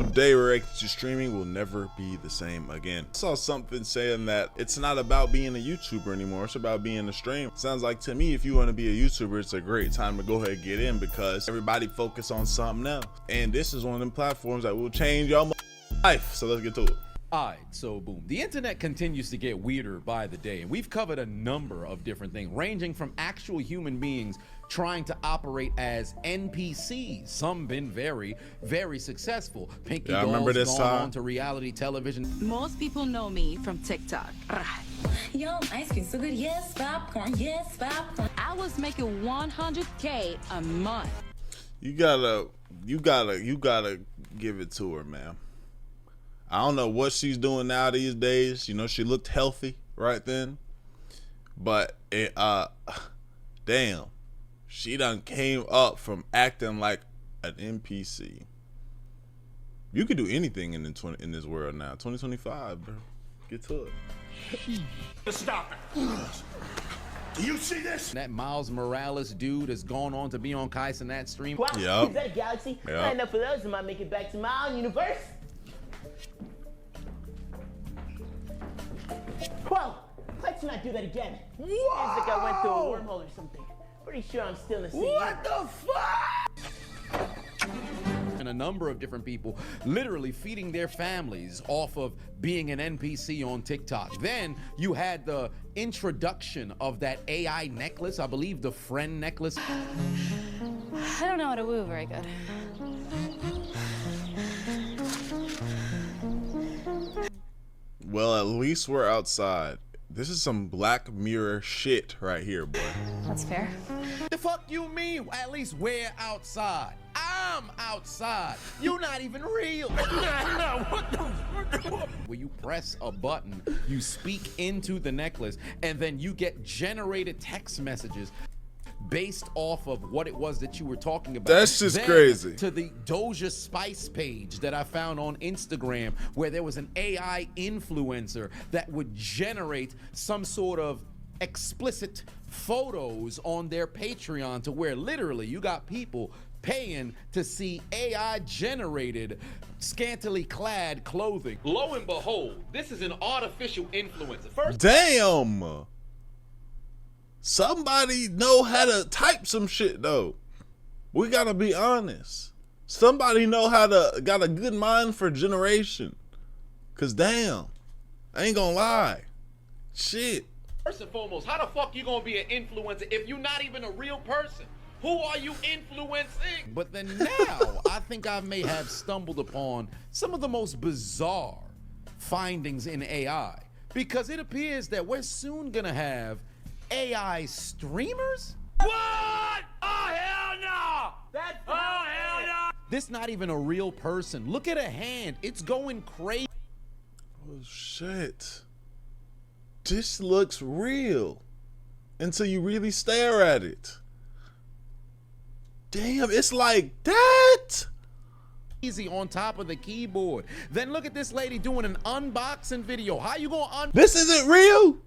today related to streaming will never be the same again. I saw something saying that it's not about being a YouTuber anymore, it's about being a streamer. Sounds like to me, if you want to be a YouTuber, it's a great time to go ahead and get in because everybody focus on something else. And this is one of them platforms that will change your life. So let's get to it. Alright, so boom. The internet continues to get weirder by the day, and we've covered a number of different things, ranging from actual human beings trying to operate as NPCs. Some been very, very successful. Pinky dolls going on to reality television. Most people know me from TikTok. Yo, ice cream so good, yes, popcorn, yes, popcorn. I was making 100K a month. You gotta give it to her, man. I don't know what she's doing now these days. You know, she looked healthy right then. But damn, she done came up from acting like an NPC. You could do anything in this world now. 2025, bro. Get to it. Stop it. Do you see this? That Miles Morales dude has gone on to be on Kais in that stream. Wow, yep. Is that a galaxy? Yep. Not enough of those. I might make it back to my own universe. Whoa! Let's not do that again. Whoa! It's like I went through a wormhole or something. Pretty sure I'm still in the same What the fuck? And a number of different people literally feeding their families off of being an NPC on TikTok. Then you had the introduction of that AI necklace, I believe the friend necklace. I don't know how to woo very good. Well, at least we're outside. This is some Black Mirror shit right here, boy. That's fair. The fuck you mean? At least we're outside. I'm outside. You're not even real. Where you press a button, you speak into the necklace, and then you get generated text messages based off of what it was that you were talking about. That's just then crazy. To the Doja Spice page that I found on Instagram, where there was an AI influencer that would generate some sort of explicit photos on their Patreon, to where literally you got people paying to see AI generated scantily clad clothing. Lo and behold, this is an artificial influencer. First, damn. Somebody know how to type some shit though. We gotta be honest. Somebody know how to, got a good mind for generation. Cause damn, I ain't gonna lie. Shit. First and foremost, how the fuck you gonna be an influencer if you're not even a real person? Who are you influencing? But then now, I think I may have stumbled upon some of the most bizarre findings in AI, because it appears that we're soon gonna have AI streamers? What? Oh, hell no! That's Oh, hell no! This not even a real person. Look at a hand. It's going crazy. Oh shit. This looks real until you really stare at it. Damn, it's like that. Easy on top of the keyboard. Then look at this lady doing an unboxing video. How you gonna This isn't real?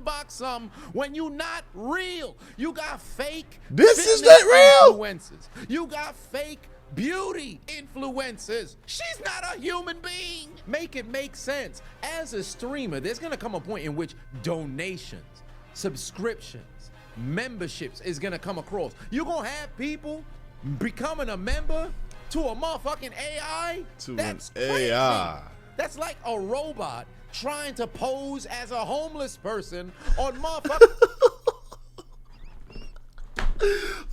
unbox something when you not real? You got fake. This is fitness not real. influencers. You got fake beauty influencers. She's not a human being. Make it make sense. As a streamer, there's gonna come a point in which donations, subscriptions, memberships is gonna come across. You're gonna have people becoming a member to a motherfucking AI? To That's an AI. crazy. That's like a robot trying to pose as a homeless person on motherfucking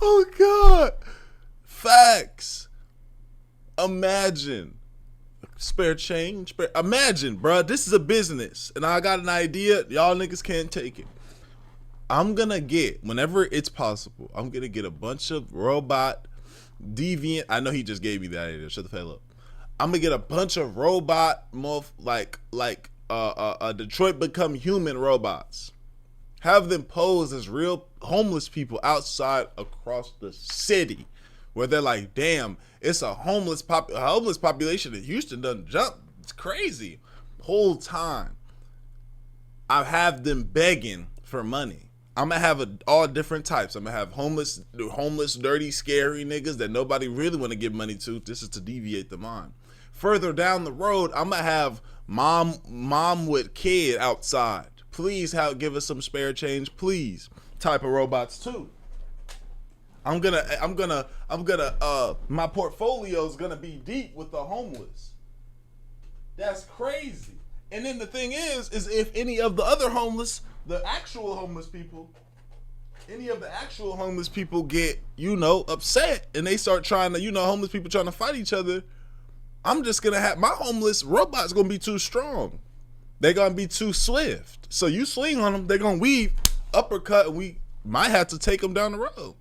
Oh God. Facts. Imagine. Spare change. Imagine, bruh. This is a business. And I got an idea. Y'all niggas can't take it. I'm gonna get, whenever it's possible, I'm gonna get a bunch of robot deviant. I know he just gave me that idea. Shut the hell up. I'm gonna get a bunch of robot, Detroit Become Human robots. Have them pose as real homeless people outside across the city, where they're like, damn, it's a homeless population in Houston doesn't jump. It's crazy. Whole time I have them begging for money. I'm gonna have all different types. I'm gonna have homeless, dirty, scary niggas that nobody really want to give money to. This is to deviate the mind. Further down the road, I'm gonna have mom with kid outside. Please give us some spare change, please. Type of robots too. I'm gonna my portfolio's gonna be deep with the homeless. That's crazy. And then the thing is if any of the other homeless, the actual homeless people, any of the actual homeless people get, upset and they start trying to, homeless people trying to fight each other, I'm just gonna have my homeless robots gonna be too strong. They're gonna be too swift. So you swing on them, they're gonna weave, uppercut, and we might have to take them down the road.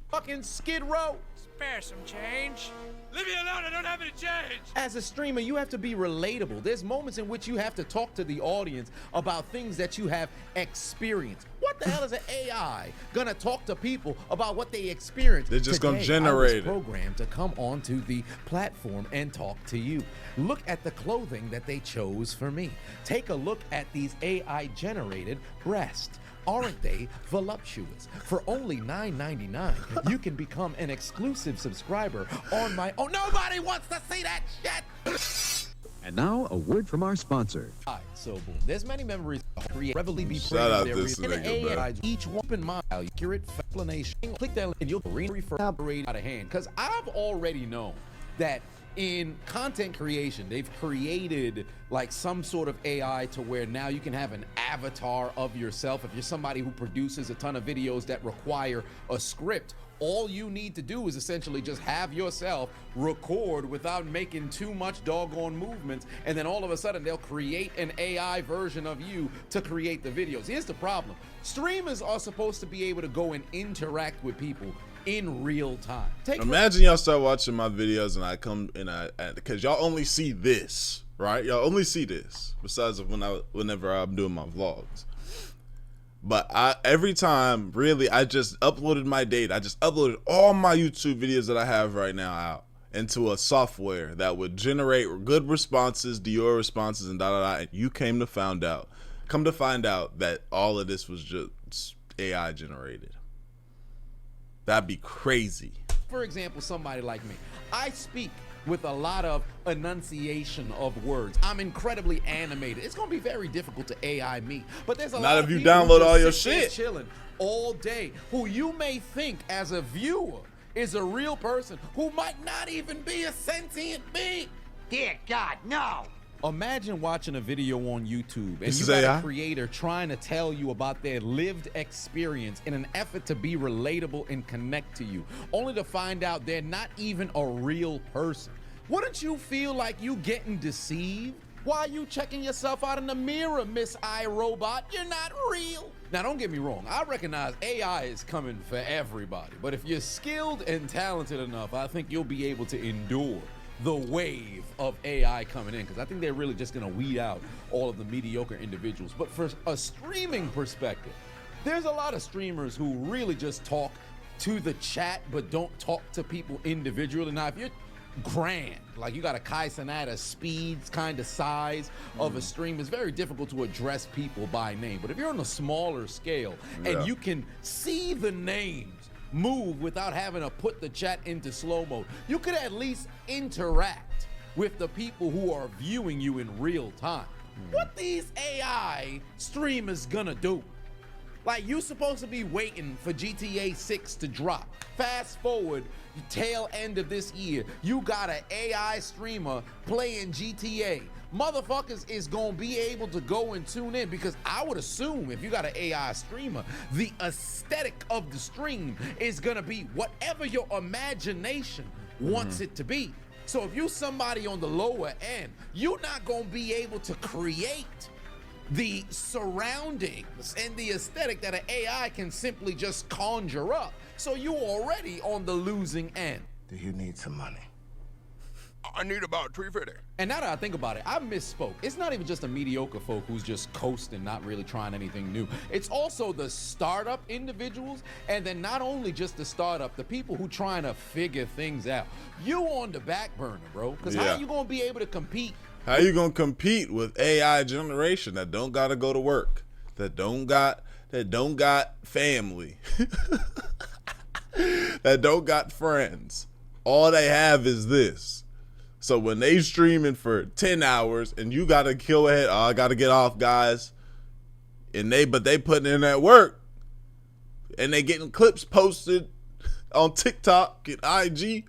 Fucking Skid Row. Spare some change. Leave me alone, I don't have any change. As a streamer, you have to be relatable. There's moments in which you have to talk to the audience about things that you have experienced. What the hell is an AI gonna talk to people about what they experienced? They're just gonna Today, generate I it. was programmed to come onto the platform and talk to you. Look at the clothing that they chose for me. Take a look at these AI-generated breasts. Aren't they voluptuous? For only $9.99, you can become an exclusive subscriber on my own. Nobody wants to see that shit! And now, a word from our sponsor. Alright, so boom. There's many memories create readily be Shout out there this in the nigga, bro. AI, each one in my accurate explanation. Click that link and you'll refer out of hand. Because I've already known that in content creation, they've created like some sort of AI to where now you can have an avatar of yourself. If you're somebody who produces a ton of videos that require a script, all you need to do is essentially just have yourself record without making too much doggone movements, and then all of a sudden they'll create an AI version of you to create the videos. Here's the problem. Streamers are supposed to be able to go and interact with people in real time. Imagine y'all start watching my videos and I come and because y'all only see this, right? Y'all only see this besides whenever I'm doing my vlogs. But every time, really, I just uploaded my data. I just uploaded all my YouTube videos that I have right now out into a software that would generate good responses, Dior responses, and and you come to find out that all of this was just AI generated. That'd be crazy. For example, somebody like me, I speak with a lot of enunciation of words. I'm incredibly animated. It's gonna be very difficult to AI me, but there's a lot of if you people download who all your just sit there shit, chilling all day, who you may think as a viewer is a real person, who might not even be a sentient being. Dear God, no. Imagine watching a video on YouTube and This you is got AI? a creator trying to tell you about their lived experience in an effort to be relatable and connect to you, only to find out they're not even a real person. Wouldn't you feel like you getting deceived? Why are you checking yourself out in the mirror, Miss iRobot? You're not real. Now, don't get me wrong. I recognize AI is coming for everybody, but if you're skilled and talented enough, I think you'll be able to endure the wave of AI coming in, because I think they're really just gonna weed out all of the mediocre individuals. But for a streaming perspective, there's a lot of streamers who really just talk to the chat but don't talk to people individually. Now, if you're grand, like you got a Kai Cenat speeds kind of size of a stream, it's very difficult to address people by name. But if you're on a smaller scale and you can see the names move without having to put the chat into slow mode, you could at least interact with the people who are viewing you in real time. What these AI streamers gonna do? Like, you supposed to be waiting for GTA 6 to drop. Fast forward, tail end of this year, you got an AI streamer playing GTA. Motherfuckers is gonna be able to go and tune in, because I would assume if you got an AI streamer, the aesthetic of the stream is gonna be whatever your imagination wants it to be. So if you somebody on the lower end, you're not gonna be able to create the surroundings and the aesthetic that an AI can simply just conjure up. So you already on the losing end. Do you need some money? I need about $350. And now that I think about it, I misspoke. It's not even just the mediocre folk who's just coasting, not really trying anything new. It's also the startup individuals, and then not only just the startup, the people who trying to figure things out. You on the back burner, bro, because how are you gonna be able to compete? How you gonna compete with AI generation that don't gotta go to work? that don't got family, that don't got friends. All they have is this. So when they streaming for 10 hours and you gotta go ahead, I gotta get off, guys. But they putting in that work, and they getting clips posted on TikTok and IG.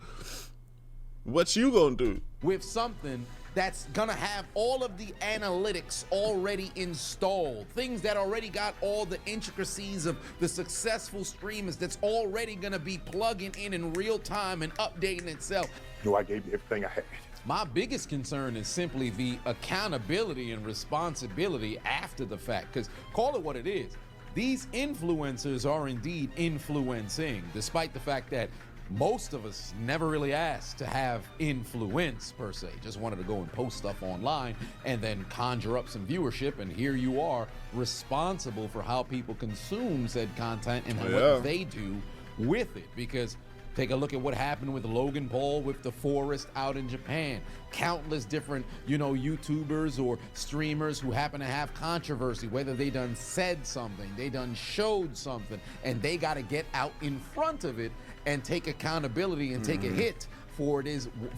What you gonna do with something that's gonna have all of the analytics already installed, things that already got all the intricacies of the successful streamers, that's already gonna be plugging in real time and updating itself? No, I gave you everything I had. My biggest concern is simply the accountability and responsibility after the fact, because call it what it is. These influencers are indeed influencing, despite the fact that most of us never really asked to have influence per se. Just wanted to go and post stuff online and then conjure up some viewership, and here you are responsible for how people consume said content and what they do with it. Because take a look at what happened with Logan Paul with the forest out in Japan. Countless different, YouTubers or streamers who happen to have controversy, whether they done said something, they done showed something, and they got to get out in front of it and take accountability and take a hit for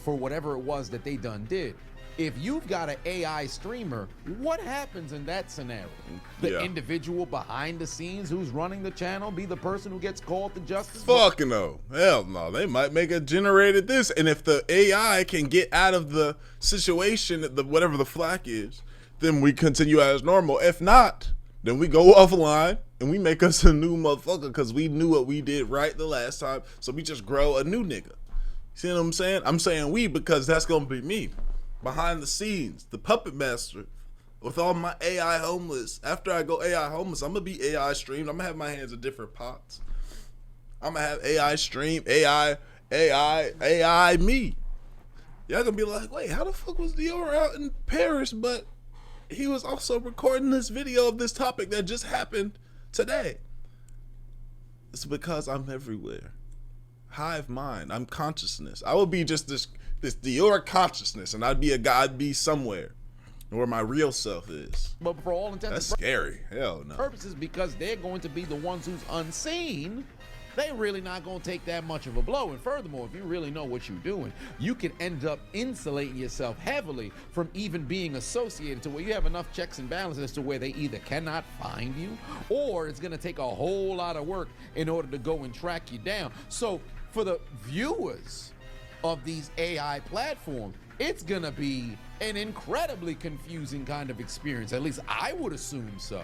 whatever it was that they done did. If you've got an AI streamer, what happens in that scenario? The individual behind the scenes who's running the channel be the person who gets called to justice? Fucking no. Hell no. They might make a generated this. And if the AI can get out of the situation, whatever the flack is, then we continue as normal. If not, then we go offline and we make us a new motherfucker because we knew what we did right the last time. So we just grow a new nigga. See what I'm saying? I'm saying we because that's going to be me. Behind the scenes, the puppet master with all my AI homeless. After I go AI homeless, I'm going to be AI streamed. I'm going to have my hands in different pots. I'm going to have AI stream, AI me. Y'all going to be like, wait, how the fuck was Dior out in Paris, but he was also recording this video of this topic that just happened today? It's because I'm everywhere. Hive mind. I'm consciousness. I would be just this Dior consciousness, and I'd be somewhere where my real self is. But for all intents that's scary. Hell no. Purposes, because they're going to be the ones who's unseen, they really not going to take that much of a blow. And furthermore, if you really know what you're doing, you can end up insulating yourself heavily from even being associated to where you have enough checks and balances to where they either cannot find you, or it's going to take a whole lot of work in order to go and track you down. So for the viewers of these AI platforms, it's gonna be an incredibly confusing kind of experience. At least I would assume so.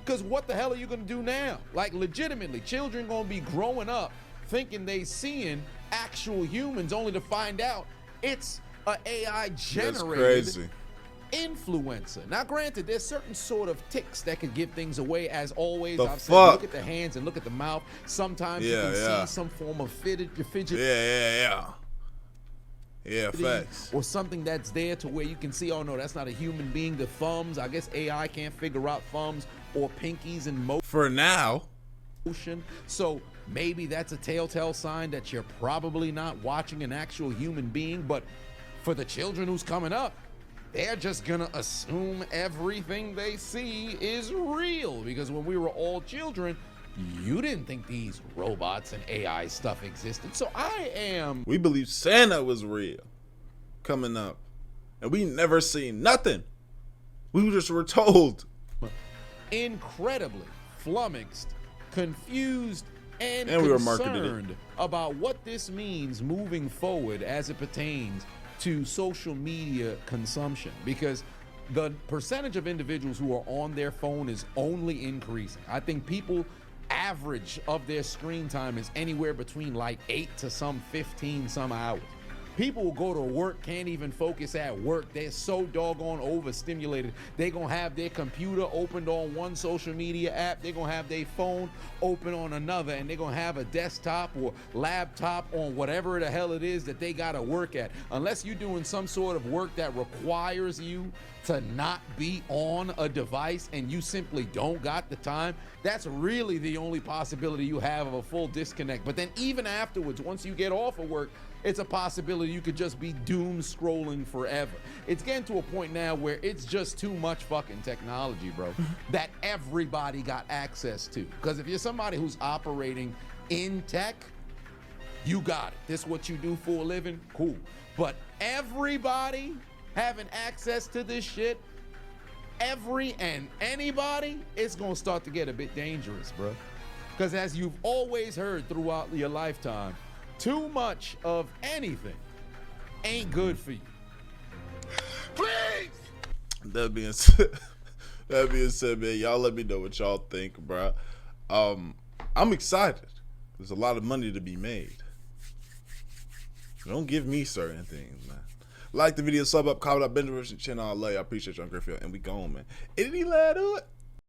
Because what the hell are you gonna do now? Like, legitimately, children gonna be growing up thinking they seeing actual humans, only to find out it's a AI generated influencer. Now, granted, there's certain sort of ticks that could give things away. As always, I've said, look at the hands and look at the mouth. Sometimes you can see some form of fidget. Yeah, facts. Or something that's there to where you can see, oh no, that's not a human being. The thumbs, I guess AI can't figure out thumbs or pinkies and motion. For now. So maybe that's a telltale sign that you're probably not watching an actual human being. But for the children who's coming up, they're just gonna assume everything they see is real. Because when we were all children, you didn't think these robots and AI stuff existed. So we believe Santa was real coming up, and we never seen nothing. We just were told. Incredibly flummoxed, confused, and we were concerned about what this means moving forward as it pertains to social media consumption, because the percentage of individuals who are on their phone is only increasing. I think people average of their screen time is anywhere between like 8 to some 15 some hours. People will go to work, can't even focus at work. They're so doggone overstimulated. They're going to have their computer opened on one social media app. They're going to have their phone open on another. And they're going to have a desktop or laptop on whatever the hell it is that they got to work at. Unless you're doing some sort of work that requires you to not be on a device and you simply don't got the time, that's really the only possibility you have of a full disconnect. But then even afterwards, once you get off of work, it's a possibility you could just be doom scrolling forever. It's getting to a point now where it's just too much fucking technology, bro, that everybody got access to. Because if you're somebody who's operating in tech, you got it. This is what you do for a living, cool. But everybody having access to this shit, every and anybody, it's gonna start to get a bit dangerous, bro. Because as you've always heard throughout your lifetime, too much of anything ain't good for you. Please! That being said, man, y'all let me know what y'all think, bro. I'm excited. There's a lot of money to be made. Don't give me certain things, man. Like the video, sub up, comment up, Benjamin channel. I love you. I appreciate you on Griffith, and we gone, man. Any lad do it?